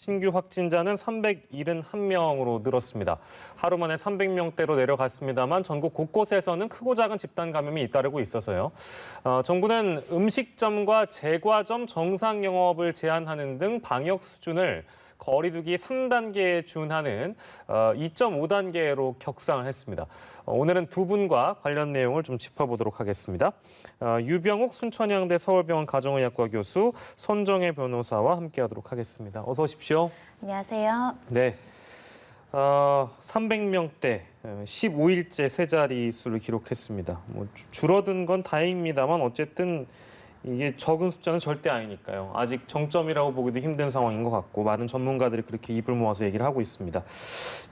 신규 확진자는 371명으로 늘었습니다. 하루 만에 300명대로 내려갔습니다만 전국 곳곳에서는 크고 작은 집단 감염이 잇따르고 있어서요. 정부는 음식점과 제과점 정상 영업을 제한하는 등 방역 수준을 거리두기 3단계에 준하는 2.5단계로 격상을 했습니다. 오늘은 두 분과 관련 내용을 좀 짚어보도록 하겠습니다. 유병욱 순천향대 서울병원 가정의학과 교수, 손정혜 변호사와 함께하도록 하겠습니다. 어서 오십시오. 안녕하세요. 네, 300명대 15일째 세 자릿수를 기록했습니다. 줄어든 건 다행입니다만 어쨌든 이게 적은 숫자는 절대 아니니까요. 아직 정점이라고 보기도 힘든 상황인 것 같고 많은 전문가들이 그렇게 입을 모아서 얘기를 하고 있습니다.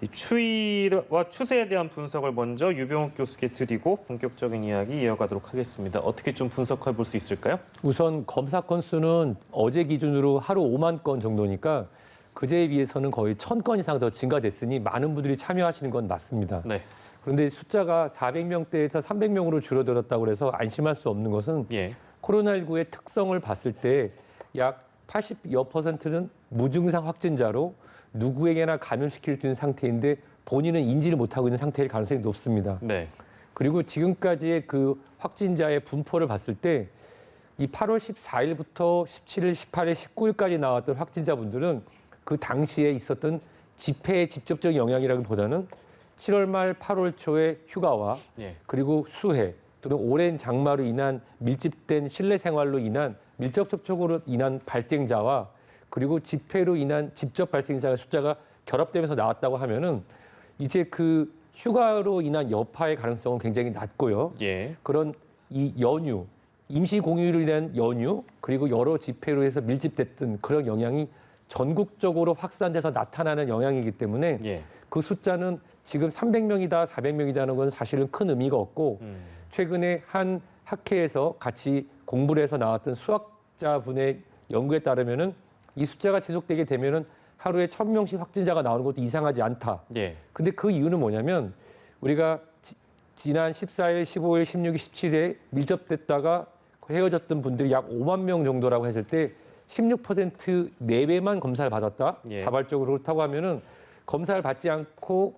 이 추이와 추세에 대한 분석을 먼저 유병욱 교수께 드리고 본격적인 이야기 이어가도록 하겠습니다. 어떻게 좀 분석해 볼 수 있을까요? 우선 검사 건수는 어제 기준으로 하루 5만 건 정도니까 그제에 비해서는 거의 1,000건 이상 더 증가됐으니 많은 분들이 참여하시는 건 맞습니다. 네. 그런데 숫자가 400명대에서 300명으로 줄어들었다고 해서 안심할 수 없는 것은 코로나19의 특성을 봤을 때 약 80여%는 무증상 확진자로 누구에게나 감염시킬 수 있는 상태인데 본인은 인지를 못하고 있는 상태일 가능성이 높습니다. 네. 그리고 지금까지의 그 확진자의 분포를 봤을 때 이 8월 14일부터 17일, 18일, 19일까지 나왔던 확진자분들은 그 당시에 있었던 집회의 직접적인 영향이라기보다는 7월 말 8월 초에 휴가와 그리고 수해 또는 오랜 장마로 인한 밀집된 실내 생활로 인한 밀접 접촉으로 인한 발생자와 그리고 집회로 인한 직접 발생자의 숫자가 결합되면서 나왔다고 하면은 이제 그 휴가로 인한 여파의 가능성은 굉장히 낮고요. 그런 이 연휴, 임시 공휴일로 인한 연휴 그리고 여러 집회로 해서 밀집됐던 그런 영향이 전국적으로 확산돼서 나타나는 영향이기 때문에 그 숫자는 지금 300명이다, 400명이다는 건 사실은 큰 의미가 없고 최근에 한 학회에서 같이 공부를 해서 나왔던 수학자분의 연구에 따르면은 이 숫자가 지속되게 되면은 하루에 1,000명씩 확진자가 나오는 것도 이상하지 않다. 근데 그 이유는 뭐냐면 우리가 지난 14일, 15일, 16일, 17일에 밀접됐다가 헤어졌던 분들이 약 5만 명 정도라고 했을 때 16% 내외만 검사를 받았다. 자발적으로 그렇다고 하면은 검사를 받지 않고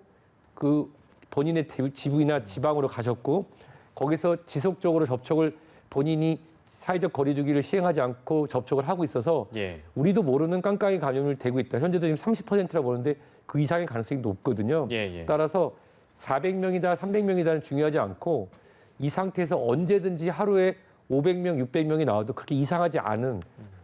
그 본인의 지부이나 지방으로 가셨고 거기서 지속적으로 접촉을 본인이 사회적 거리두기를 시행하지 않고 접촉을 하고 있어서 우리도 모르는 깡깡이 감염을 되고 있다. 현재도 지금 30%라고 보는데 그 이상의 가능성이 높거든요. 따라서 400명이다, 300명이다는 중요하지 않고 이 상태에서 언제든지 하루에 500명, 600명이 나와도 그렇게 이상하지 않은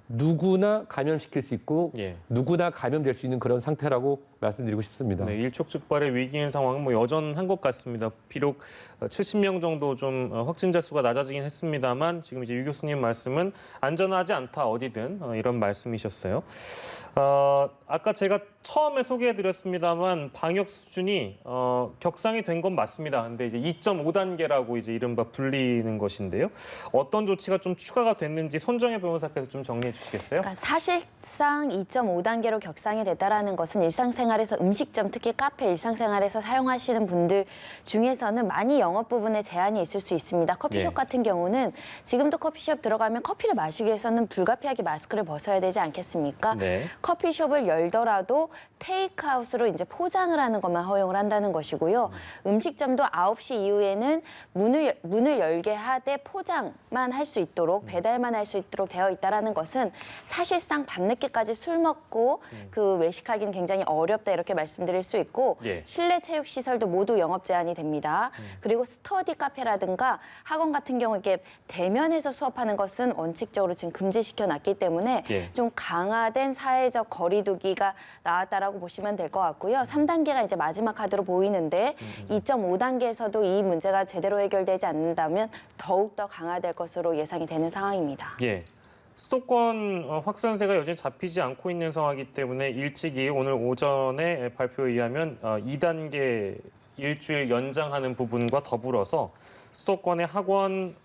누구나 감염시킬 수 있고 누구나 감염될 수 있는 그런 상태라고 말씀드리고 싶습니다. 네, 일촉즉발의 위기인 상황은 여전한 것 같습니다. 비록 70명 정도 좀 확진자 수가 낮아지긴 했습니다만 지금 이제 유 교수님 말씀은 안전하지 않다 어디든 이런 말씀이셨어요. 아까 제가 처음에 소개해드렸습니다만 방역 수준이 격상이 된 건 맞습니다. 근데 이제 2.5단계라고 이제 이른바 불리는 것인데요. 어떤 조치가 좀 추가가 됐는지 손정혜 변호사께서 좀 정리해 주시겠어요? 그러니까 사실상 2.5단계로 격상이 됐다라는 것은 일상생활에서 음식점, 특히 카페 일상생활에서 사용하시는 분들 중에서는 많이 영업 부분에 제한이 있을 수 있습니다. 커피숍 같은 경우는 지금도 커피숍 들어가면 커피를 마시기 위해서는 불가피하게 마스크를 벗어야 되지 않겠습니까? 커피숍을 열더라도 테이크아웃으로 이제 포장을 하는 것만 허용을 한다는 것이고요. 음식점도 9시 이후에는 문을 열게 하되 포장만 할 수 있도록 배달만 할 수 있도록 되어 있다라는 것은 사실상 밤늦게까지 술 먹고 그 외식하기는 굉장히 어렵다 이렇게 말씀드릴 수 있고 실내 체육 시설도 모두 영업 제한이 됩니다. 그리고 스터디 카페라든가 학원 같은 경우 이렇게 대면해서 수업하는 것은 원칙적으로 지금 금지시켜 놨기 때문에 좀 강화된 사회적 거리두기가 나왔다라고 보시면 될 것 같고요. 3단계가 이제 마지막 카드로 보이는데 2.5단계에서도 이 문제가 제대로 해결되지 않는다면 더욱더 강화될 것으로 예상이 되는 상황입니다. 수도권 확산세가 여전히 잡히지 않고 있는 상황이기 때문에 일찍이 오늘 오전에 발표에 의하면 2단계 일주일 연장하는 부분과 더불어서 수도권의 학원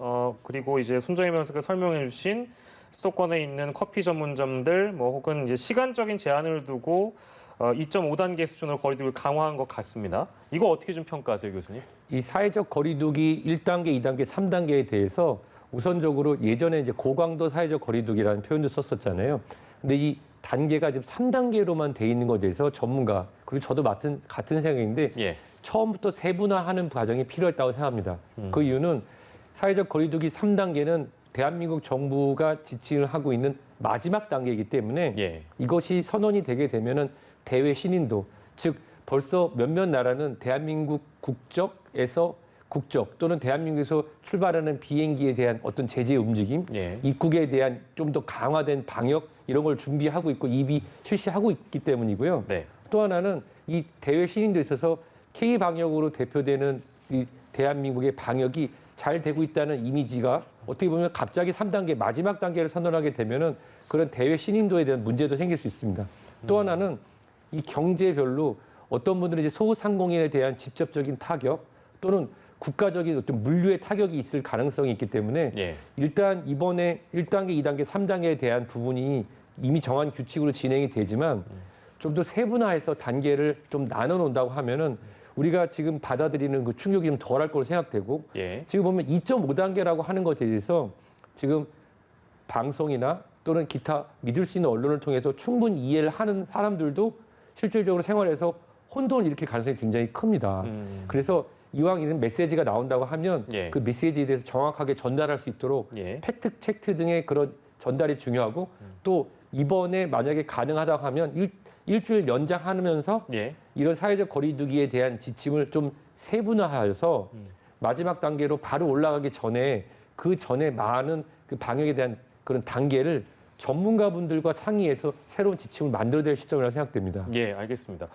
그리고 이제 손정혜 변호사가 설명해 주신 수도권에 있는 커피 전문점들 혹은 이제 시간적인 제한을 두고 2.5단계 수준으로 거리두기를 강화한 것 같습니다. 이거 어떻게 좀 평가하세요, 교수님? 이 사회적 거리두기 1단계, 2단계, 3단계에 대해서 우선적으로 예전에 이제 고강도 사회적 거리두기라는 표현도 썼었잖아요. 근데 이 단계가 지금 3단계로만 돼 있는 것에 대해서 전문가 그리고 저도 같은 생각인데 예. 처음부터 세분화하는 과정이 필요했다고 생각합니다. 그 이유는 사회적 거리두기 3단계는 대한민국 정부가 지침을 하고 있는 마지막 단계이기 때문에 예. 이것이 선언이 되게 되면은 대외 신인도 즉 벌써 몇몇 나라는 대한민국 국적에서 국적 또는 대한민국에서 출발하는 비행기에 대한 어떤 제재 움직임, 예. 입국에 대한 좀 더 강화된 방역 이런 걸 준비하고 있고 이미 실시하고 있기 때문이고요. 네. 또 하나는 이 대외 신인도 있어서 K 방역으로 대표되는 이 대한민국의 방역이 잘 되고 있다는 이미지가 어떻게 보면 갑자기 3단계 마지막 단계를 선언하게 되면은 그런 대외 신인도에 대한 문제도 생길 수 있습니다. 또 하나는 이 경제별로 어떤 분들은 이제 소상공인에 대한 직접적인 타격 또는 국가적인 어떤 물류의 타격이 있을 가능성이 있기 때문에 예. 일단 이번에 1단계, 2단계, 3단계에 대한 부분이 이미 정한 규칙으로 진행이 되지만 좀 더 세분화해서 단계를 좀 나눠 놓는다고 하면은 우리가 지금 받아들이는 그 충격이 좀 덜할 거로 생각되고 예. 지금 보면 2.5단계라고 하는 것에 대해서 지금 방송이나 또는 기타 믿을 수 있는 언론을 통해서 충분히 이해를 하는 사람들도 실질적으로 생활에서 혼돈을 일으킬 가능성이 굉장히 큽니다. 그래서 이왕 이런 메시지가 나온다고 하면 예. 그 메시지에 대해서 정확하게 전달할 수 있도록 예. 팩트 체크 등의 그런 전달이 중요하고 또 이번에 만약에 가능하다고 하면 일주일 연장하면서 예. 이런 사회적 거리두기에 대한 지침을 좀 세분화하여서 마지막 단계로 바로 올라가기 전에 그 전에 많은 그 방역에 대한 그런 단계를 전문가분들과 상의해서 새로운 지침을 만들어낼 시점이라고 생각됩니다. 예, 알겠습니다.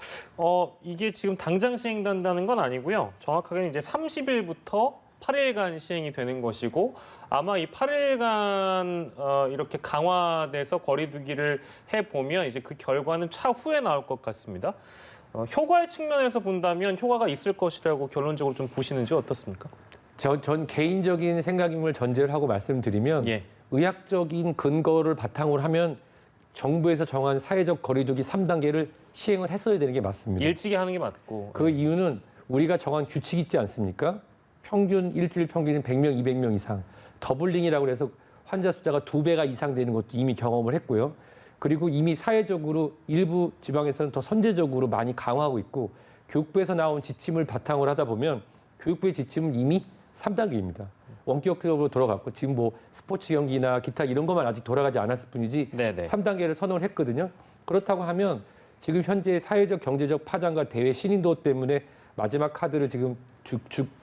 이게 지금 당장 시행된다는 건 아니고요. 정확하게는 이제 30일부터 8일간 시행이 되는 것이고 아마 이 8일간 이렇게 강화돼서 거리두기를 해보면 이제 그 결과는 차후에 나올 것 같습니다. 효과의 측면에서 본다면 효과가 있을 것이라고 결론적으로 좀 보시는지 어떻습니까? 전 개인적인 생각임을 전제를 하고 말씀드리면 예. 의학적인 근거를 바탕으로 하면 정부에서 정한 사회적 거리두기 3단계를 시행을 했어야 되는 게 맞습니다. 일찍이 하는 게 맞고. 그 이유는 우리가 정한 규칙이 있지 않습니까? 평균 일주일 평균은 100명, 200명 이상. 더블링이라고 해서 환자 숫자가 2배가 이상 되는 것도 이미 경험을 했고요. 그리고 이미 사회적으로 일부 지방에서는 더 선제적으로 많이 강화하고 있고 교육부에서 나온 지침을 바탕으로 하다 보면 교육부의 지침은 이미 3단계입니다. 원격적으로 돌아갔고 지금 뭐 스포츠 경기나 기타 이런 것만 아직 돌아가지 않았을 뿐이지 네네. 3단계를 선언을 했거든요. 그렇다고 하면 지금 현재 사회적 경제적 파장과 대외 신인도 때문에 마지막 카드를 지금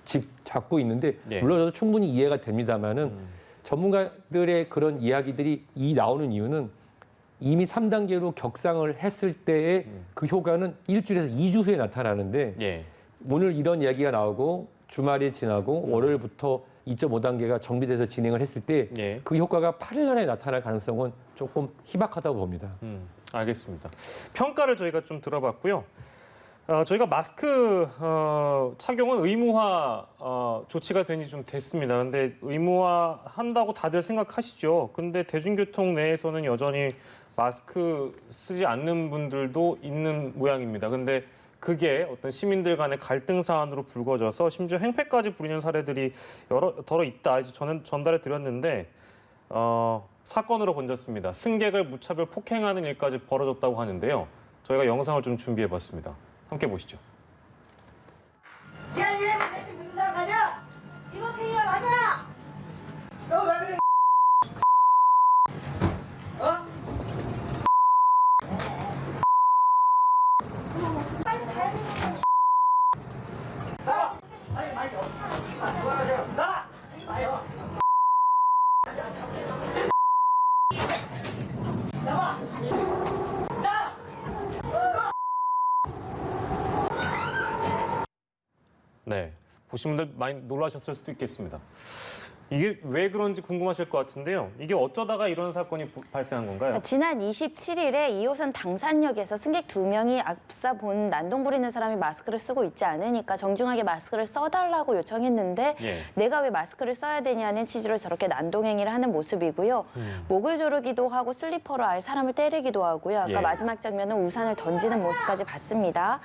집 잡고 있는데 예. 물론 저도 충분히 이해가 됩니다만은 전문가들의 그런 이야기들이 나오는 이유는 이미 3단계로 격상을 했을 때의 그 효과는 일주일에서 2주 후에 나타나는데 예. 오늘 이런 이야기가 나오고 주말이 지나고 월요일부터 2.5단계가 정비돼서 진행을 했을 때 예. 그 효과가 8일 안에 나타날 가능성은 조금 희박하다고 봅니다. 알겠습니다. 평가를 저희가 좀 들어봤고요. 저희가 마스크 착용은 의무화 조치가 된 지 좀 됐습니다. 근데 의무화 한다고 다들 생각하시죠. 근데 대중교통 내에서는 여전히 마스크 쓰지 않는 분들도 있는 모양입니다. 근데 그게 어떤 시민들 간의 갈등 사안으로 불거져서 심지어 행패까지 부리는 사례들이 여러 있다. 이제 저는 전달해 드렸는데 사건으로 번졌습니다. 승객을 무차별 폭행하는 일까지 벌어졌다고 하는데요. 저희가 영상을 좀 준비해 봤습니다. 함께 보시죠. 야, 얘 무슨 상관이야? 이거 그냥 가자. 너 왜 그래? 어? 빨리 가야 돼. 나. 빨리. 나. 아요. 나와. 나. 네, 보신 분들 많이 놀라셨을 수도 있겠습니다. 이게 왜 그런지 궁금하실 것 같은데요. 이게 어쩌다가 이런 사건이 발생한 건가요? 지난 27일에 2호선 당산역에서 승객 2명이 앞서 본 난동 부리는 사람이 마스크를 쓰고 있지 않으니까 정중하게 마스크를 써달라고 요청했는데 예. 내가 왜 마스크를 써야 되냐는 취지로 저렇게 난동행위를 하는 모습이고요. 목을 조르기도 하고 슬리퍼로 아예 사람을 때리기도 하고요. 아까 예. 마지막 장면은 우산을 던지는 모습까지 봤습니다.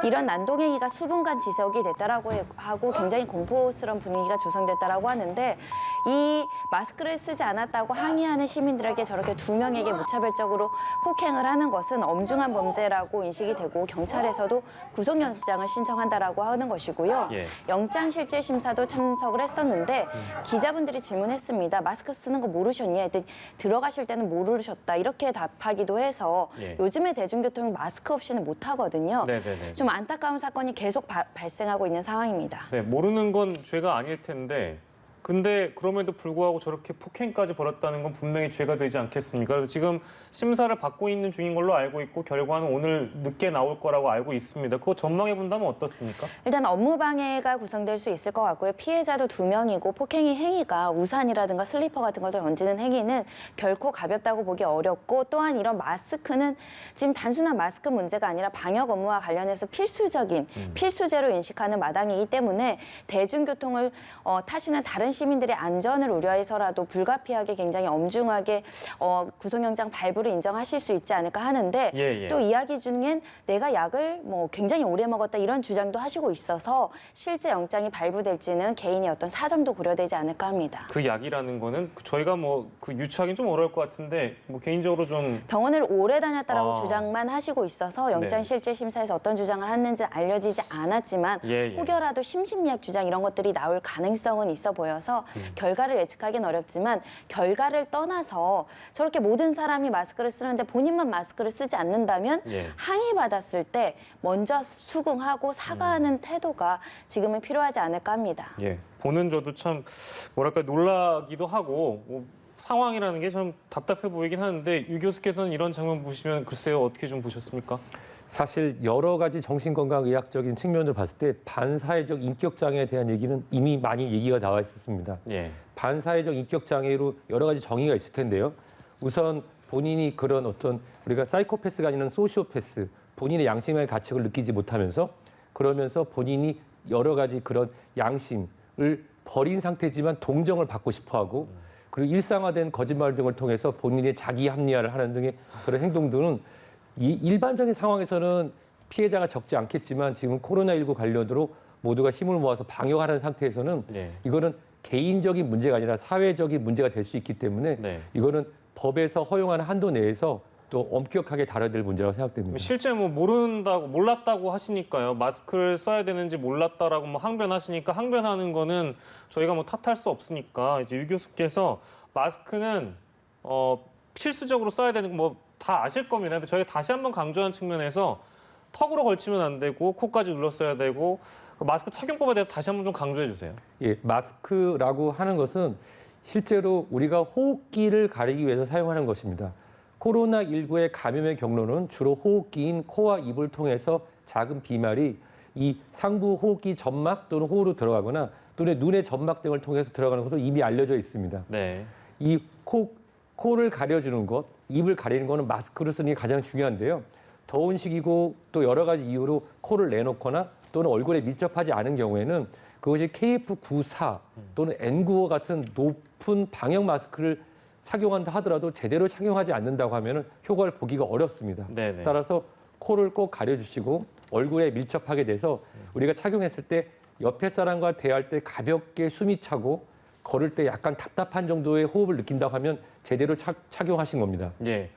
이런 난동행위가 수분간 지속이 됐다라고 하고 굉장히 공포스러운 분위기가 조성됐다라고 하는데 이 마스크를 쓰지 않았다고 항의하는 시민들에게 저렇게 2명에게 무차별적으로 폭행을 하는 것은 엄중한 범죄라고 인식이 되고 경찰에서도 구속영장을 신청한다라고 하는 것이고요. 예. 영장실질심사도 참석을 했었는데 기자분들이 질문했습니다. 마스크 쓰는 거 모르셨니? 했더니 들어가실 때는 모르셨다. 이렇게 답하기도 해서 예. 요즘에 대중교통 마스크 없이는 못 하거든요. 네네네. 좀 안타까운 사건이 계속 발생하고 있는 상황입니다. 네, 모르는 건 죄가 아닐 텐데 근데 그럼에도 불구하고 저렇게 폭행까지 벌였다는 건 분명히 죄가 되지 않겠습니까? 그래서 지금 심사를 받고 있는 중인 걸로 알고 있고 결과는 오늘 늦게 나올 거라고 알고 있습니다. 그거 전망해 본다면 어떻습니까? 일단 업무방해가 구성될 수 있을 것 같고요. 피해자도 2명이고 폭행의 행위가 우산이라든가 슬리퍼 같은 것을 던지는 행위는 결코 가볍다고 보기 어렵고 또한 이런 마스크는 지금 단순한 마스크 문제가 아니라 방역 업무와 관련해서 필수적인 필수제로 인식하는 마당이기 때문에 대중교통을 타시는 다른 시민들의 안전을 우려해서라도 불가피하게 굉장히 엄중하게 구속영장 발부를 인정하실 수 있지 않을까 하는데 예. 또 이야기 중엔 내가 약을 굉장히 오래 먹었다 이런 주장도 하시고 있어서 실제 영장이 발부될지는 개인의 어떤 사정도 고려되지 않을까 합니다. 그 약이라는 거는 저희가 그 유추하기는 좀 어려울 것 같은데 개인적으로 좀 병원을 오래 다녔다라고 아. 주장만 하시고 있어서 영장 네. 실질 심사에서 어떤 주장을 했는지 알려지지 않았지만 예. 혹여라도 심신미약 주장 이런 것들이 나올 가능성은 있어 보여서 결과를 예측하기는 어렵지만 결과를 떠나서 저렇게 모든 사람이 마스크를 쓰는데 본인만 마스크를 쓰지 않는다면 예. 항의받았을 때 먼저 수긍하고 사과하는 태도가 지금은 필요하지 않을까 합니다. 예. 보는 저도 참 뭐랄까 놀라기도 하고 상황이라는 게 좀 답답해 보이긴 하는데 유 교수께서는 이런 장면 보시면 글쎄요 어떻게 좀 보셨습니까? 사실 여러 가지 정신건강의학적인 측면을 봤을 때 반사회적 인격장애에 대한 얘기는 이미 많이 얘기가 나와 있었습니다. 예. 반사회적 인격장애로 여러 가지 정의가 있을 텐데요. 우선 본인이 그런 어떤 우리가 사이코패스가 아니라 소시오패스, 본인의 양심의 가책을 느끼지 못하면서 그러면서 본인이 여러 가지 그런 양심을 버린 상태지만 동정을 받고 싶어하고 그리고 일상화된 거짓말 등을 통해서 본인의 자기 합리화를 하는 등의 그런 행동들은 이 일반적인 상황에서는 피해자가 적지 않겠지만 지금 코로나19 관련으로 모두가 힘을 모아서 방역하는 상태에서는 네. 이거는 개인적인 문제가 아니라 사회적인 문제가 될 수 있기 때문에 네. 이거는 법에서 허용하는 한도 내에서 또 엄격하게 다뤄야 될 문제라고 생각됩니다. 실제 몰랐다고 하시니까요. 마스크를 써야 되는지 몰랐다라고 항변하시니까 항변하는 거는 저희가 탓할 수 없으니까 이제 유 교수께서 마스크는 필수적으로 써야 되는 거 다 아실 겁니다. 근데 저희가 다시 한번 강조하는 측면에서 턱으로 걸치면 안 되고 코까지 눌렀어야 되고 마스크 착용법에 대해서 다시 한번 좀 강조해 주세요. 예, 마스크라고 하는 것은 실제로 우리가 호흡기를 가리기 위해서 사용하는 것입니다. 코로나19의 감염의 경로는 주로 호흡기인 코와 입을 통해서 작은 비말이 이 상부 호흡기 점막 또는 호로 들어가거나 또는 눈의 점막 등을 통해서 들어가는 것으로 이미 알려져 있습니다. 네. 이 코를 가려주는 것, 입을 가리는 것은 마스크를 쓰는 게 가장 중요한데요. 더운 시기고 또 여러 가지 이유로 코를 내놓거나 또는 얼굴에 밀접하지 않은 경우에는 그것이 KF94 또는 N95 같은 높은 방역 마스크를 착용한다 하더라도 제대로 착용하지 않는다고 하면 효과를 보기가 어렵습니다. 네네. 따라서 코를 꼭 가려주시고 얼굴에 밀접하게 돼서 우리가 착용했을 때 옆에 사람과 대할 때 가볍게 숨이 차고 걸을 때 약간 답답한 정도의 호흡을 느낀다고 하면 제대로 착용하신 겁니다. 예.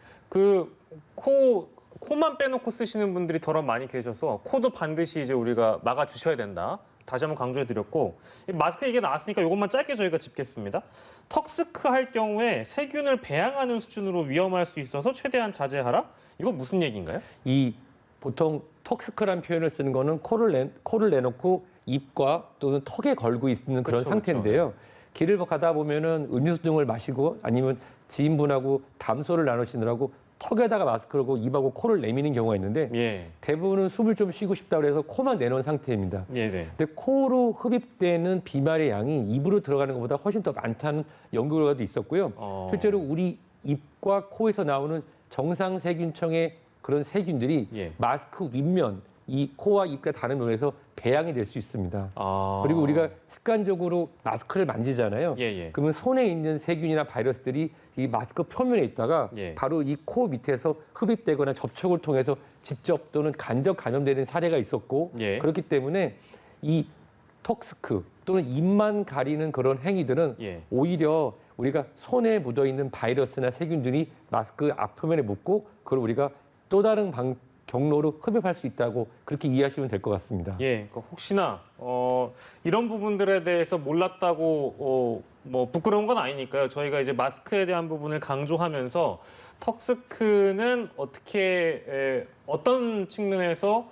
코만 빼놓고 쓰시는 분들이 더 많이 계셔서 코도 반드시 이제 우리가 막아 주셔야 된다. 다시 한번 강조해 드렸고 마스크 얘기 나왔으니까 이것만 짧게 저희가 짚겠습니다. 턱스크 할 경우에 세균을 배양하는 수준으로 위험할 수 있어서 최대한 자제하라. 이거 무슨 얘기인가요? 이 보통 턱스크라는 표현을 쓰는 거는 코를 내놓고 입과 또는 턱에 걸고 있는 그런 그렇죠, 상태인데요. 길을 가다 보면은 음료수 등을 마시고 아니면 지인분하고 담소를 나누시느라고 턱에다가 마스크를 하고 입하고 코를 내미는 경우가 있는데 예. 대부분은 숨을 좀 쉬고 싶다 그래서 코만 내놓은 상태입니다. 예, 네. 근데 코로 흡입되는 비말의 양이 입으로 들어가는 것보다 훨씬 더 많다는 연구 결과도 있었고요. 실제로 우리 입과 코에서 나오는 정상 세균청의 그런 세균들이 예. 마스크 윗면, 이 코와 입과 다른 면에서 배양이 될 수 있습니다. 그리고 우리가 습관적으로 마스크를 만지잖아요. 예. 그러면 손에 있는 세균이나 바이러스들이 이 마스크 표면에 있다가 예. 바로 이 코 밑에서 흡입되거나 접촉을 통해서 직접 또는 간접 감염되는 사례가 있었고 예. 그렇기 때문에 이 턱스크 또는 입만 가리는 그런 행위들은 예. 오히려 우리가 손에 묻어있는 바이러스나 세균들이 마스크 앞표면에 묻고 그걸 우리가 또 다른 경로로 흡입할 수 있다고 그렇게 이해하시면 될 것 같습니다. 예, 그러니까 혹시나 이런 부분들에 대해서 몰랐다고 뭐 부끄러운 건 아니니까요. 저희가 이제 마스크에 대한 부분을 강조하면서 턱스크는 어떤 측면에서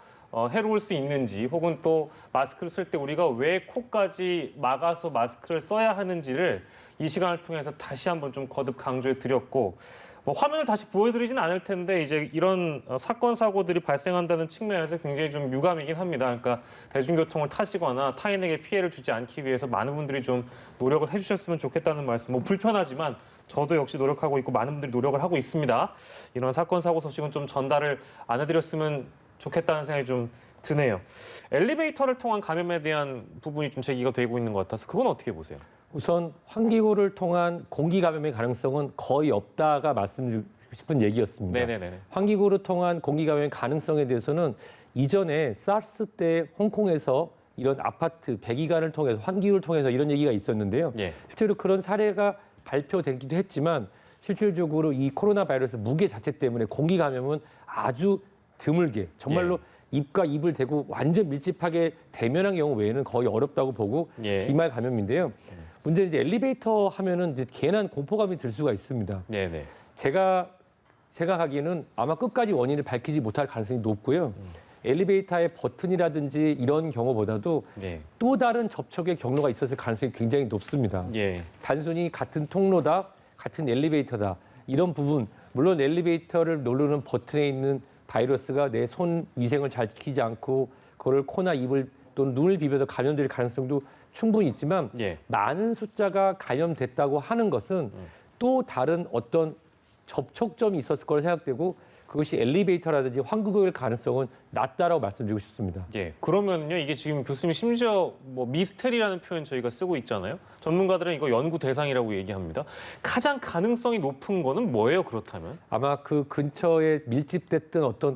해로울 수 있는지 혹은 또 마스크를 쓸 때 우리가 왜 코까지 막아서 마스크를 써야 하는지를 이 시간을 통해서 다시 한번 좀 거듭 강조해 드렸고 뭐 화면을 다시 보여드리진 않을 텐데 이제 이런 사건 사고들이 발생한다는 측면에서 굉장히 좀 유감이긴 합니다. 그러니까 대중교통을 타시거나 타인에게 피해를 주지 않기 위해서 많은 분들이 좀 노력을 해주셨으면 좋겠다는 말씀. 뭐 불편하지만 저도 역시 노력하고 있고 많은 분들이 노력을 하고 있습니다. 이런 사건 사고 소식은 좀 전달을 안 해드렸으면 좋겠다는 생각이 좀 드네요. 엘리베이터를 통한 감염에 대한 부분이 좀 제기가 되고 있는 것 같아서 그건 어떻게 보세요? 우선 환기구를 통한 공기 감염의 가능성은 거의 없다가 말씀드리고 싶은 얘기였습니다. 네네네. 환기구를 통한 공기 감염의 가능성에 대해서는 이전에 사르스 때 홍콩에서 이런 아파트 배기관을 통해서 환기구를 통해서 이런 얘기가 있었는데요. 예. 실제로 그런 사례가 발표되기도 했지만 실질적으로 이 코로나 바이러스 무게 자체 때문에 공기 감염은 아주 드물게 정말로 입과 입을 대고 완전 밀집하게 대면한 경우 외에는 거의 어렵다고 보고 예. 비말 감염인데요. 문제는 이제 엘리베이터 하면은 이제 괜한 공포감이 들 수가 있습니다. 네네. 제가 생각하기에는 아마 끝까지 원인을 밝히지 못할 가능성이 높고요. 엘리베이터의 버튼이라든지 이런 경우보다도 예. 또 다른 접촉의 경로가 있었을 가능성이 굉장히 높습니다. 예. 단순히 같은 통로다, 같은 엘리베이터다 이런 부분, 물론 엘리베이터를 누르는 버튼에 있는 바이러스가 내 손 위생을 잘 지키지 않고 그걸 코나 입을 또는 눈을 비벼서 감염될 가능성도 충분히 있지만 예. 많은 숫자가 감염됐다고 하는 것은 또 다른 어떤 접촉점이 있었을 거라 생각되고 그것이 엘리베이터라든지 환기구일 가능성은 낮다라고 말씀드리고 싶습니다. 예. 그러면요, 이게 지금 교수님 심지어 뭐 미스테리라는 표현 저희가 쓰고 있잖아요. 전문가들은 이거 연구 대상이라고 얘기합니다. 가장 가능성이 높은 거는 뭐예요, 그렇다면? 아마 그 근처에 밀집됐던 어떤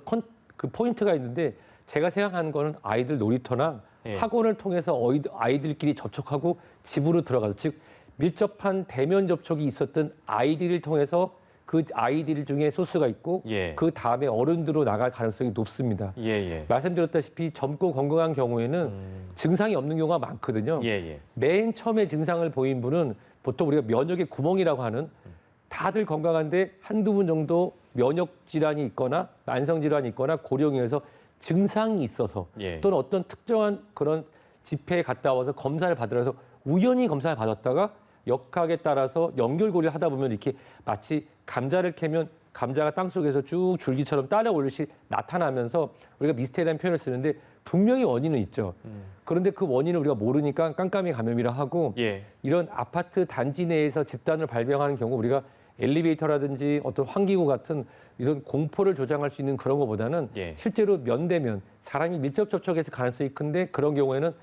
그 포인트가 있는데 제가 생각하는 거는 아이들 놀이터나 예. 학원을 통해서 아이들끼리 접촉하고 집으로 들어가서 즉 밀접한 대면 접촉이 있었던 아이들을 통해서 그 아이들 중에 소수가 있고 예. 그 다음에 어른들로 나갈 가능성이 높습니다. 예, 예. 말씀드렸다시피 젊고 건강한 경우에는 증상이 없는 경우가 많거든요. 예, 예. 맨 처음에 증상을 보인 분은 보통 우리가 면역의 구멍이라고 하는 다들 건강한데 한두 분 정도 면역 질환이 있거나 만성 질환이 있거나 고령에서 증상이 있어서 예. 또는 어떤 특정한 그런 집회에 갔다 와서 검사를 받으라서 우연히 검사를 받았다가 역학에 따라서 연결고리를 하다 보면 이렇게 마치 감자를 캐면 감자가 땅속에서 쭉 줄기처럼 따라 올듯이 나타나면서 우리가 미스테리한 표현을 쓰는데 분명히 원인은 있죠. 그런데 그 원인을 우리가 모르니까 깜깜이 감염이라 하고 예. 이런 아파트 단지 내에서 집단을 발병하는 경우 우리가 엘리베이터라든지 어떤 환기구 같은 이런 공포를 조장할 수 있는 그런 것보다는 예. 실제로 면대면 사람이 밀접 접촉해서 가능성이 큰데 그런 경우에는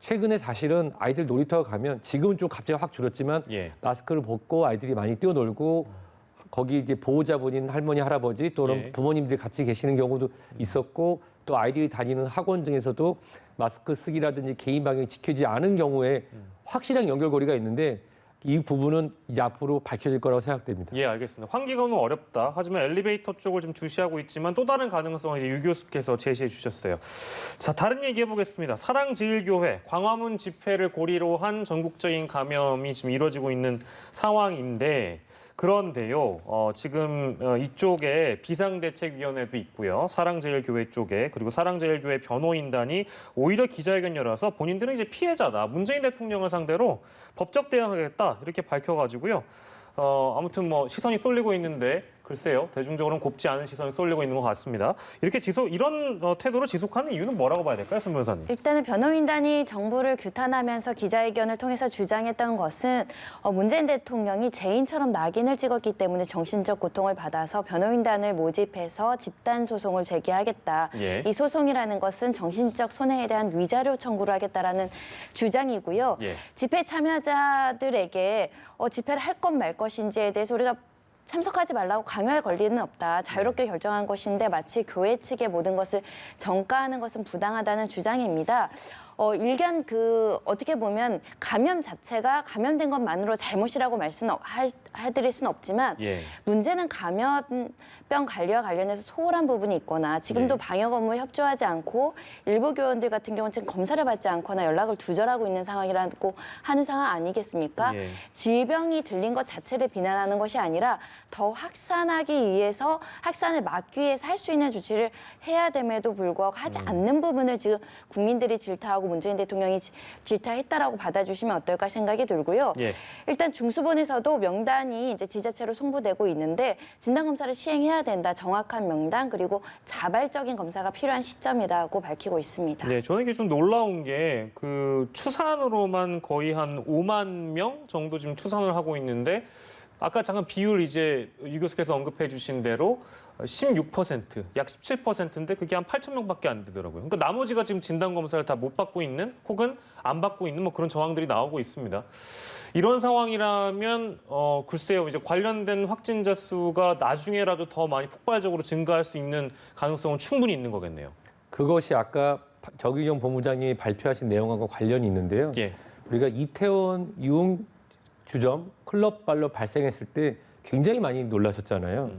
최근에 사실은 아이들 놀이터 가면 지금은 좀 갑자기 확 줄었지만 예. 마스크를 벗고 아이들이 많이 뛰어놀고 거기 이제 보호자분인 할머니 할아버지 또는 예. 부모님들 같이 계시는 경우도 있었고 또 아이들이 다니는 학원 등에서도 마스크 쓰기라든지 개인 방역이 지켜지지 않은 경우에 확실한 연결고리가 있는데 이 부분은 이제 앞으로 밝혀질 거라고 생각됩니다. 예, 알겠습니다. 환기구는 어렵다. 하지만 엘리베이터 쪽을 좀 주시하고 있지만 또 다른 가능성을 이제 유 교수께서 제시해 주셨어요. 자, 다른 얘기 해보겠습니다. 사랑제일교회 광화문 집회를 고리로 한 전국적인 감염이 지금 이루어지고 있는 상황인데 그런데요, 지금 이쪽에 비상대책위원회도 있고요. 사랑제일교회 쪽에 그리고 사랑제일교회 변호인단이 오히려 기자회견 열어서 본인들은 이제 피해자다. 문재인 대통령을 상대로 법적 대응하겠다 이렇게 밝혀가지고요. 아무튼 뭐 시선이 쏠리고 있는데 글쎄요, 대중적으로는 곱지 않은 시선이 쏠리고 있는 것 같습니다. 이렇게 이런 태도를 지속하는 이유는 뭐라고 봐야 될까요, 손 변호사님? 일단은 변호인단이 정부를 규탄하면서 기자회견을 통해서 주장했던 것은 문재인 대통령이 죄인처럼 낙인을 찍었기 때문에 정신적 고통을 받아서 변호인단을 모집해서 집단 소송을 제기하겠다. 예. 이 소송이라는 것은 정신적 손해에 대한 위자료 청구를 하겠다라는 주장이고요. 예. 집회 참여자들에게 집회를 할 것 말 것인지에 대해서 우리가 참석하지 말라고 강요할 권리는 없다. 자유롭게 결정한 것인데 마치 교회 측의 모든 것을 전가하는 것은 부당하다는 주장입니다. 일견 어떻게 보면 감염 자체가 감염된 것만으로 잘못이라고 해드릴 수는 없지만 예. 문제는 감염병 관리와 관련해서 소홀한 부분이 있거나 지금도 네. 방역 업무에 협조하지 않고 일부 교원들 같은 경우는 지금 검사를 받지 않거나 연락을 두절하고 있는 상황이라고 하는 상황 아니겠습니까? 예. 질병이 들린 것 자체를 비난하는 것이 아니라 더 확산하기 위해서 확산을 막기 위해서 할 수 있는 조치를 해야 됨에도 불구하고 하지 않는 부분을 지금 국민들이 질타하고 문재인 대통령이 질타했다라고 받아주시면 어떨까 생각이 들고요. 예. 일단 중수본에서도 명단이 이제 지자체로 송부되고 있는데 진단검사를 시행해야 된다. 정확한 명단 그리고 자발적인 검사가 필요한 시점이라고 밝히고 있습니다. 네, 저는 이게 좀 놀라운 게 그 추산으로만 거의 한 5만 명 정도 지금 추산을 하고 있는데 아까 잠깐 비율 이제 유 교수께서 언급해 주신 대로 16%, 약 17%인데 그게 한 8천 명밖에 안 되더라고요. 그러니까 나머지가 지금 진단 검사를 다 못 받고 있는 혹은 안 받고 있는 뭐 그런 정황들이 나오고 있습니다. 이런 상황이라면 글쎄요, 이제 관련된 확진자 수가 나중에라도 더 많이 폭발적으로 증가할 수 있는 가능성은 충분히 있는 거겠네요. 그것이 아까 정의용 본부장님이 발표하신 내용과 관련이 있는데요. 예. 우리가 이태원 유흥 주점 클럽발로 발생했을 때 굉장히 많이 놀라셨잖아요.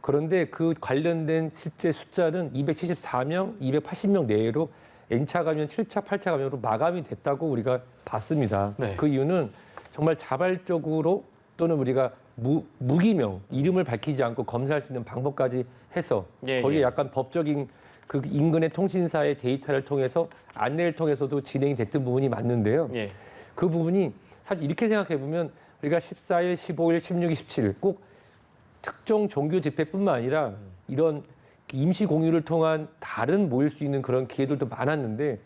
그런데 그 관련된 실제 숫자는 274명, 280명 내외로 N차 감염, 7차, 8차 감염으로 마감이 됐다고 우리가 봤습니다. 네. 그 이유는 정말 자발적으로 또는 우리가 무기명, 이름을 밝히지 않고 검사할 수 있는 방법까지 해서 예, 거기에 예. 약간 법적인 그 인근의 통신사의 데이터를 통해서 안내를 통해서도 진행이 됐던 부분이 맞는데요. 예. 그 부분이 사실 이렇게 생각해 보면 우리가 14일, 15일, 16일, 17일 꼭 특정 종교 집회뿐만 아니라 이런 임시 공휴를 통한 다른 모일 수 있는 그런 기회들도 많았는데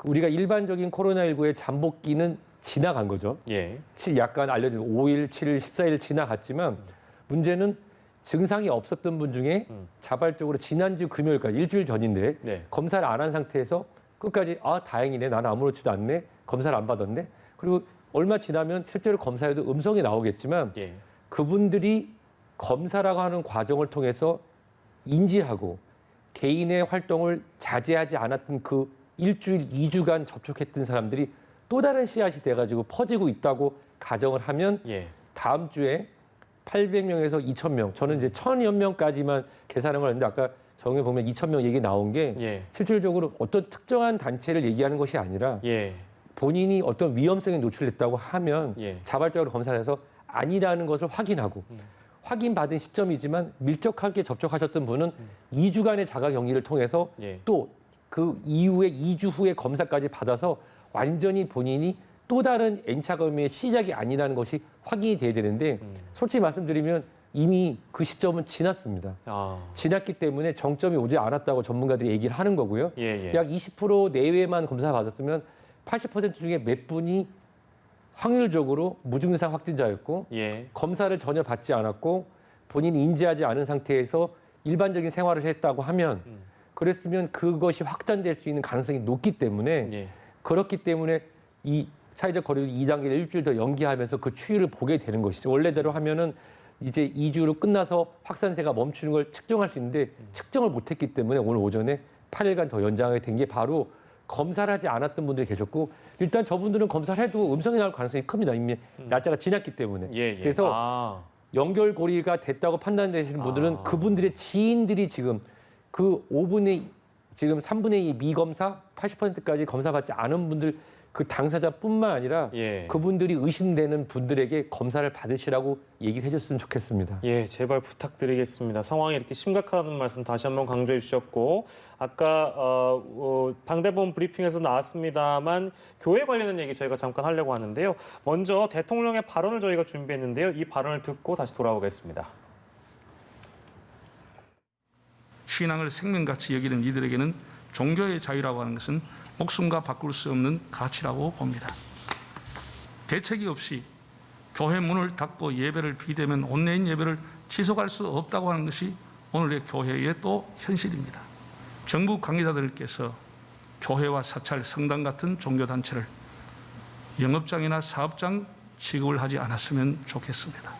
우리가 일반적인 코로나19의 잠복기는 지나간 거죠. 예. 약간 알려진 5일, 7일, 14일 지나갔지만 문제는 증상이 없었던 분 중에 자발적으로 지난주 금요일까지 일주일 전인데 네. 검사를 안 한 상태에서 끝까지 다행이네, 나는 아무렇지도 않네, 검사를 안 받았네. 그리고 얼마 지나면 실제로 검사에도 음성이 나오겠지만 예. 그분들이 검사라고 하는 과정을 통해서 인지하고 개인의 활동을 자제하지 않았던 그 일주일, 2주간 접촉했던 사람들이 또 다른 씨앗이 돼가지고 퍼지고 있다고 가정을 하면 예. 다음 주에 800명에서 2,000명, 저는 이제 1,000여 명까지만 계산한 걸 했는데 아까 정에 보면 2,000명 얘기 나온 게 예. 실질적으로 어떤 특정한 단체를 얘기하는 것이 아니라 예. 본인이 어떤 위험성에 노출됐다고 하면 예. 자발적으로 검사를 해서 아니라는 것을 확인하고 확인받은 시점이지만 밀접하게 접촉하셨던 분은 2주간의 자가 격리를 통해서 예. 또 그 이후에 2주 후에 검사까지 받아서 완전히 본인이 또 다른 N차 감염의 시작이 아니라는 것이 확인이 돼야 되는데 솔직히 말씀드리면 이미 그 시점은 지났습니다. 아. 지났기 때문에 정점이 오지 않았다고 전문가들이 얘기를 하는 거고요. 예. 예. 약 20% 내외만 검사 받았으면 80% 중에 몇 분이 확률적으로 무증상 확진자였고 예. 검사를 전혀 받지 않았고 본인이 인지하지 않은 상태에서 일반적인 생활을 했다고 하면 그랬으면 그것이 확산될 수 있는 가능성이 높기 때문에 예. 그렇기 때문에 이 사회적 거리를 2단계를 일주일 더 연기하면서 그 추이를 보게 되는 것이죠. 원래대로 하면은 이제 2주로 끝나서 확산세가 멈추는 걸 측정할 수 있는데 측정을 못했기 때문에 오늘 오전에 8일간 더 연장하게 된 게 바로 검사를 하지 않았던 분들이 계셨고 일단 저분들은 검사를 해도 음성이 나올 가능성이 큽니다. 이미 날짜가 지났기 때문에. 예. 예. 그래서 아. 연결고리가 됐다고 판단되시는 분들은 그분들의 지인들이 지금 그 5분의 지금 3분의 2 미검사 80%까지 검사받지 않은 분들 그 당사자뿐만 아니라 예. 그분들이 의심되는 분들에게 검사를 받으시라고 얘기를 해줬으면 좋겠습니다. 예, 제발 부탁드리겠습니다. 상황이 이렇게 심각하다는 말씀 다시 한번 강조해 주셨고 아까 방대본 브리핑에서 나왔습니다만 교회 관련된 얘기 저희가 잠깐 하려고 하는데요. 먼저 대통령의 발언을 저희가 준비했는데요. 이 발언을 듣고 다시 돌아오겠습니다. 신앙을 생명같이 여기는 이들에게는 종교의 자유라고 하는 것은 목숨과 바꿀 수 없는 가치라고 봅니다. 대책이 없이 교회 문을 닫고 예배를 비대면 온라인 예배를 지속할 수 없다고 하는 것이 오늘의 교회의 또 현실입니다. 정부 관계자들께서 교회와 사찰, 성당 같은 종교단체를 영업장이나 사업장 취급을 하지 않았으면 좋겠습니다.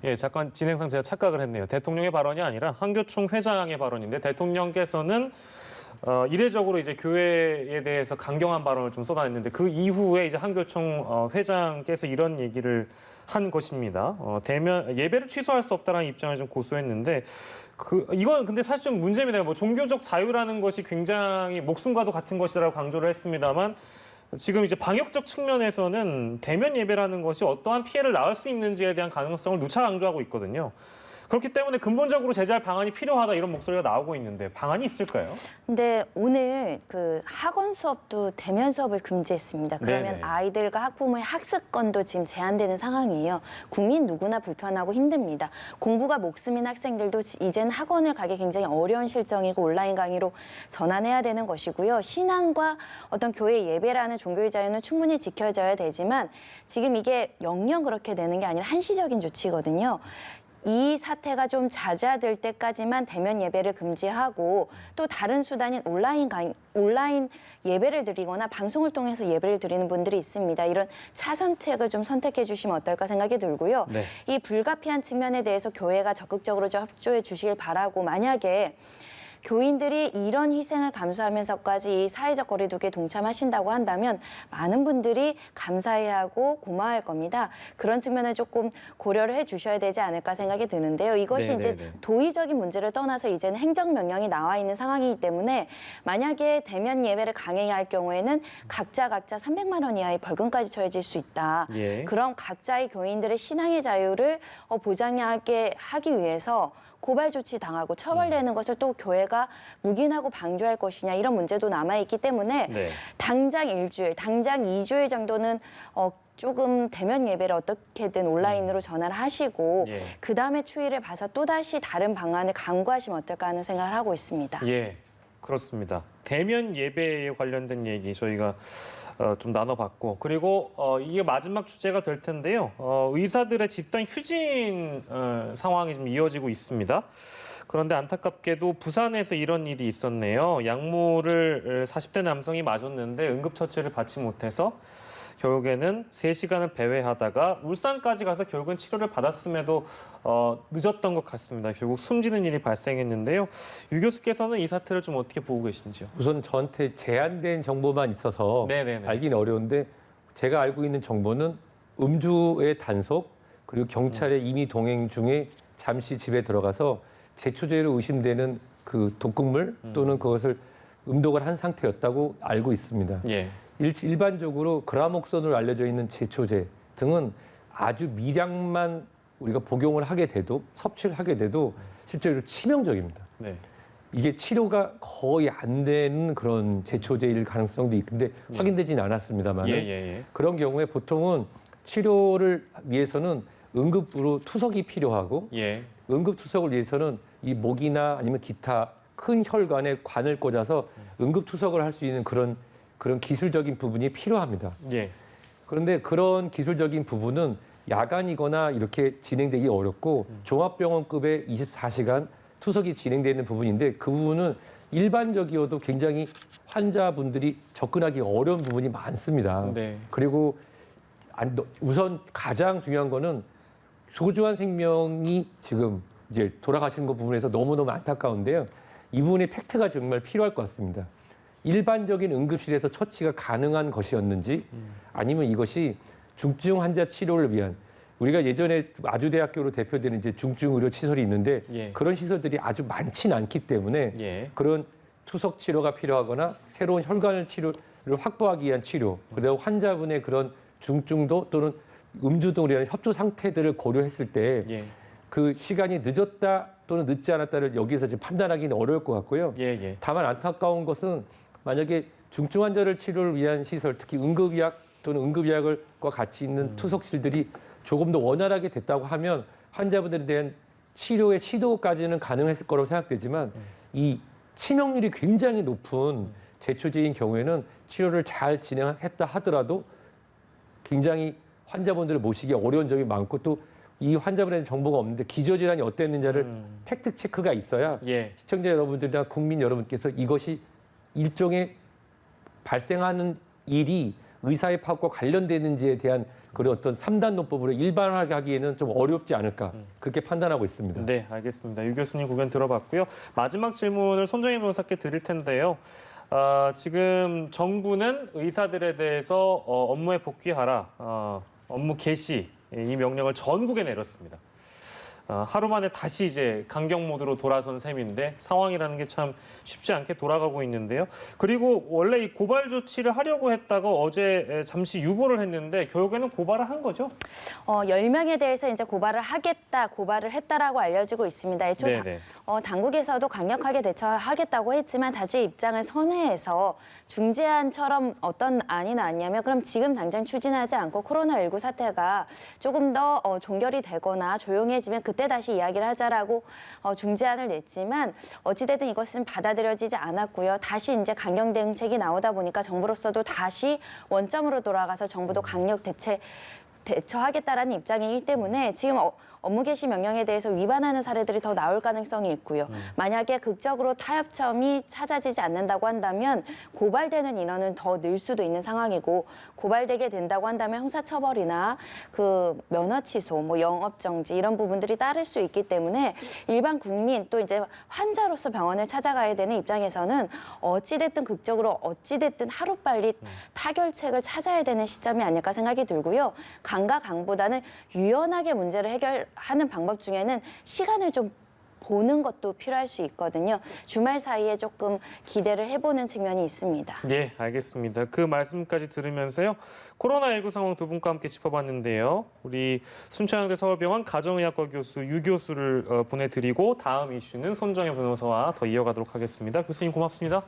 예, 잠깐 진행상 제가 착각을 했네요. 대통령의 발언이 아니라 한교총 회장의 발언인데 대통령께서는 이례적으로 이제 교회에 대해서 강경한 발언을 좀 쏟아냈는데 그 이후에 이제 한교총 회장께서 이런 얘기를 한 것입니다. 대면 예배를 취소할 수 없다라는 입장을 좀 고수했는데 이건 근데 사실 좀 문제입니다. 뭐 종교적 자유라는 것이 굉장히 목숨과도 같은 것이라고 강조를 했습니다만 지금 이제 방역적 측면에서는 대면 예배라는 것이 어떠한 피해를 낳을 수 있는지에 대한 가능성을 누차 강조하고 있거든요. 그렇기 때문에 근본적으로 제재할 방안이 필요하다 이런 목소리가 나오고 있는데 방안이 있을까요? 근데 오늘 그 학원 수업도 대면 수업을 금지했습니다. 그러면 네네. 아이들과 학부모의 학습권도 지금 제한되는 상황이에요. 국민 누구나 불편하고 힘듭니다. 공부가 목숨인 학생들도 이제는 학원을 가기 굉장히 어려운 실정이고 온라인 강의로 전환해야 되는 것이고요. 신앙과 어떤 교회 예배라는 종교의 자유는 충분히 지켜져야 되지만 지금 이게 영영 그렇게 되는 게 아니라 한시적인 조치거든요. 이 사태가 좀 잦아들 때까지만 대면 예배를 금지하고 또 다른 수단인 온라인 예배를 드리거나 방송을 통해서 예배를 드리는 분들이 있습니다. 이런 차선책을 좀 선택해 주시면 어떨까 생각이 들고요. 네. 이 불가피한 측면에 대해서 교회가 적극적으로 좀 협조해 주시길 바라고 만약에 교인들이 이런 희생을 감수하면서까지 이 사회적 거리두기에 동참하신다고 한다면 많은 분들이 감사해하고 고마워할 겁니다. 그런 측면을 조금 고려를 해주셔야 되지 않을까 생각이 드는데요. 이것이 이제 도의적인 문제를 떠나서 이제는 행정명령이 나와 있는 상황이기 때문에 만약에 대면 예배를 강행해야 할 경우에는 각자 300만 원 이하의 벌금까지 처해질 수 있다. 예. 그럼 각자의 교인들의 신앙의 자유를 보장하게 하기 위해서 고발 조치 당하고 처벌되는 것을 또 교회가 묵인하고 방조할 것이냐 이런 문제도 남아있기 때문에 네. 당장 일주일, 당장 2주일 정도는 조금 대면 예배를 어떻게든 온라인으로 전환을 하시고 예. 그다음에 추이를 봐서 또다시 다른 방안을 강구하시면 어떨까 하는 생각을 하고 있습니다. 예, 그렇습니다. 대면 예배에 관련된 얘기 저희가 좀 나눠봤고 그리고 이게 마지막 주제가 될 텐데요. 의사들의 집단 휴진 상황이 좀 이어지고 있습니다. 그런데 안타깝게도 부산에서 이런 일이 있었네요. 약물을 40대 남성이 마셨는데 응급처치를 받지 못해서 결국에는 3시간을 배회하다가 울산까지 가서 결국은 치료를 받았음에도 늦었던 것 같습니다. 결국 숨지는 일이 발생했는데요. 유 교수께서는 이 사태를 좀 어떻게 보고 계신지요? 우선 저한테 제한된 정보만 있어서 네네네. 알기는 어려운데 제가 알고 있는 정보는 음주의 단속 그리고 경찰의 임의 동행 중에 잠시 집에 들어가서 제초제로 의심되는 그 독극물 또는 그것을 음독을 한 상태였다고 알고 있습니다. 예. 일반적으로 그라목선으로 알려져 있는 제초제 등은 아주 미량만 우리가 복용을 하게 돼도 섭취를 하게 돼도 실제로 치명적입니다. 네. 이게 치료가 거의 안 되는 그런 제초제일 가능성도 있는데 확인되지는 않았습니다만 예. 그런 경우에 보통은 치료를 위해서는 응급으로 투석이 필요하고 예. 응급투석을 위해서는 이 목이나 아니면 기타 큰 혈관에 관을 꽂아서 응급투석을 할 수 있는 그런 기술적인 부분이 필요합니다. 예. 그런데 그런 기술적인 부분은 야간이거나 이렇게 진행되기 어렵고 종합병원급의 24시간 투석이 진행되는 부분인데 그 부분은 일반적이어도 굉장히 환자분들이 접근하기 어려운 부분이 많습니다. 네. 그리고 우선 가장 중요한 거는 소중한 생명이 지금 이제 돌아가시는 것 부분에서 너무너무 안타까운데요. 이 부분의 팩트가 정말 필요할 것 같습니다. 일반적인 응급실에서 처치가 가능한 것이었는지 아니면 이것이 중증 환자 치료를 위한 우리가 예전에 아주대학교로 대표되는 이제 중증 의료 시설이 있는데 예. 그런 시설들이 아주 많지는 않기 때문에 예. 그런 투석 치료가 필요하거나 새로운 혈관 치료를 확보하기 위한 치료 그리고 환자분의 그런 중증도 또는 음주 등으로 인한 협조 상태들을 고려했을 때 예. 그 시간이 늦었다 또는 늦지 않았다를 여기서 지금 판단하기는 어려울 것 같고요. 예. 다만 안타까운 것은 만약에 중증 환자를 치료를 위한 시설, 특히 응급의학 또는 응급의학과 같이 있는 투석실들이 조금 더 원활하게 됐다고 하면 환자분들에 대한 치료의 시도까지는 가능했을 거라고 생각되지만 이 치명률이 굉장히 높은 제초제인 경우에는 치료를 잘 진행했다 하더라도 굉장히 환자분들을 모시기 어려운 점이 많고 또 이 환자분에 대한 정보가 없는데 기저질환이 어땠는지를 팩트 체크가 있어야 예. 시청자 여러분들이나 국민 여러분께서 이것이 일종의 발생하는 일이 의사의 파업과 관련되는지에 대한 그런 어떤 3단 논법으로 일반화하게 하기에는 좀 어렵지 않을까 그렇게 판단하고 있습니다. 네, 알겠습니다. 유 교수님 고견 들어봤고요. 마지막 질문을 손정희 변호사께 드릴 텐데요. 지금 정부는 의사들에 대해서 업무에 복귀하라, 업무 개시 이 명령을 전국에 내렸습니다. 하루 만에 다시 이제 강경 모드로 돌아선 셈인데 상황이라는 게 참 쉽지 않게 돌아가고 있는데요. 그리고 원래 이 고발 조치를 하려고 했다가 어제 잠시 유보를 했는데 결국에는 고발을 한 거죠? 10명에 대해서 이제 고발을 했다라고 알려지고 있습니다. 애초에 네네. 당국에서도 강력하게 대처하겠다고 했지만 다시 입장을 선회해서 중재안처럼 어떤 안이 나왔냐면 그럼 지금 당장 추진하지 않고 코로나19 사태가 조금 더 종결이 되거나 조용해지면 그때 다시 이야기를 하자라고 중재안을 냈지만 어찌됐든 이것은 받아들여지지 않았고요. 다시 이제 강경 대응책이 나오다 보니까 정부로서도 다시 원점으로 돌아가서 정부도 강력 대처하겠다라는 입장이기 때문에 지금 업무 개시 명령에 대해서 위반하는 사례들이 더 나올 가능성이 있고요. 만약에 극적으로 타협점이 찾아지지 않는다고 한다면 고발되는 인원은 더 늘 수도 있는 상황이고 고발되게 된다고 한다면 형사처벌이나 그 면허 취소, 뭐 영업 정지 이런 부분들이 따를 수 있기 때문에 일반 국민 또 이제 환자로서 병원을 찾아가야 되는 입장에서는 어찌됐든 극적으로 어찌됐든 하루빨리 타결책을 찾아야 되는 시점이 아닐까 생각이 들고요. 강과 강보다는 유연하게 문제를 해결하는 방법 중에는 시간을 좀 보는 것도 필요할 수 있거든요. 주말 사이에 조금 기대를 해보는 측면이 있습니다. 네, 알겠습니다. 그 말씀까지 들으면서요. 코로나19 상황 두 분과 함께 짚어봤는데요. 우리 순천향대 서울병원 가정의학과 교수 유 교수를 보내드리고 다음 이슈는 손정혜 변호사와 더 이어가도록 하겠습니다. 교수님 고맙습니다.